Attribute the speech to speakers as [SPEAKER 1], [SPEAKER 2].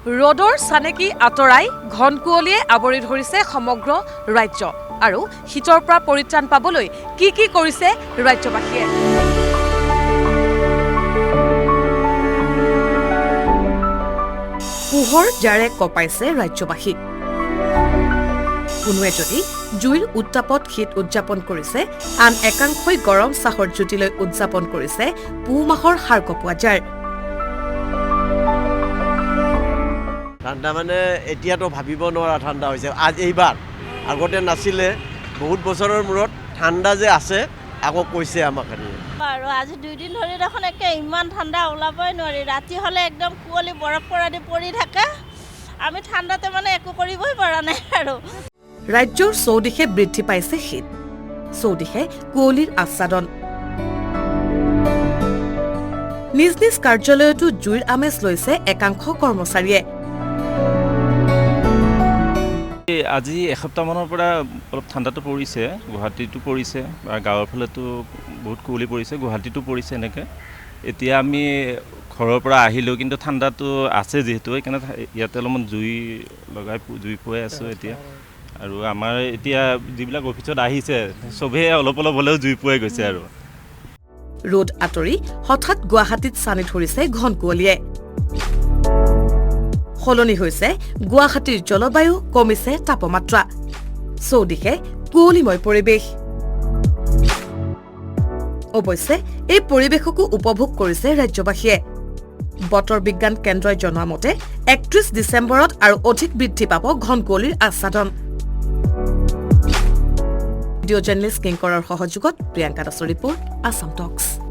[SPEAKER 1] ৰ'দৰ চানেকি আঁতৰাই ঘন কুঁৱলীয়ে আৱৰি ধৰিছে সমগ্ৰ ৰাজ্য আৰু শীতৰ পৰা পৰিত্ৰাণ পাবলৈ কি কৰিছে ৰাজ্যবাসীয়ে পোহৰ জাৰে কপাইছে ৰাজ্যবাসীক কোনোৱে যদি জুইৰ উত্তাপত শীত উদযাপন কৰিছে আন একাংশই গৰম চাহৰ জুতিলৈ উদযাপন কৰিছে পুহ মাহৰ হাড় কপোৱা জাৰ
[SPEAKER 2] ঠাণ্ডা মানে এতিয়াতো ভাবিব নোৱাৰা ঠাণ্ডা হৈছে আজ এইবাৰ আগতে নাছিলে বহুত বছৰৰ মূৰত ঠাণ্ডা যে আছে আকৌ কৈছে আমাক
[SPEAKER 3] আৰু আজি 2 দিন ধৰি দেখোন একে ইমান ঠাণ্ডা ওলাবই নোৱাৰি ৰাতি হলে একদম কুঁৱলী বৰফ পৰা দি পৰি থাকে আমি ঠাণ্ডাতে মানে একো কৰিবই পৰা নাই আৰু
[SPEAKER 1] ৰাজ্যৰ চৌদিশে বৃদ্ধি পাইছে শীত চৌদিশে কুঁৱলীৰ আচ্ছাদন নিজ নিজ কাৰ্যালয়তো জুইৰ আমেজ লৈছে একাংশ কৰ্মচাৰীয়ে
[SPEAKER 4] আজি এসপ্তাহমানৰ পৰা অলপ ঠাণ্ডাটো পৰিছে গুৱাহাটীতো পৰিছে আৰু গাঁৱৰ ফালেতো বহুত কুঁৱলী পৰিছে গুৱাহাটীতো পৰিছে এনেকৈ এতিয়া আমি ঘৰৰ পৰা আহিলোঁ কিন্তু ঠাণ্ডাটো আছে যিহেতু সেইকাৰণে ইয়াতে অলপমান জুই পুৱাই আছোঁ এতিয়া আৰু আমাৰ এতিয়া যিবিলাক অফিচত আহিছে চবেই অলপ হ'লেও জুই পুৱাই গৈছে আৰু
[SPEAKER 1] ৰ'দ আঁতৰি হঠাৎ গুৱাহাটীত চানি ধৰিছে ঘন কুঁৱলীয়ে সলনি হৈছে গুৱাহাটীৰ জলবায়ু কমিছে তাপমাত্ৰা চৌদিশে কুঁৱলীময় পৰিৱেশ অৱশ্যে এই পৰিৱেশকো উপভোগ কৰিছে ৰাজ্যবাসীয়ে বতৰ বিজ্ঞান কেন্দ্ৰই জনোৱা মতে 31 ডিচেম্বৰত আৰু অধিক বৃদ্ধি পাব ঘন কুঁৱলীৰ আচ্ছাদন ভিডিঅ' জাৰ্নেলিষ্ট কিংকৰৰ সহযোগত প্ৰিয়ংকা দাসৰ ৰিপৰ্ট আছাম টক্স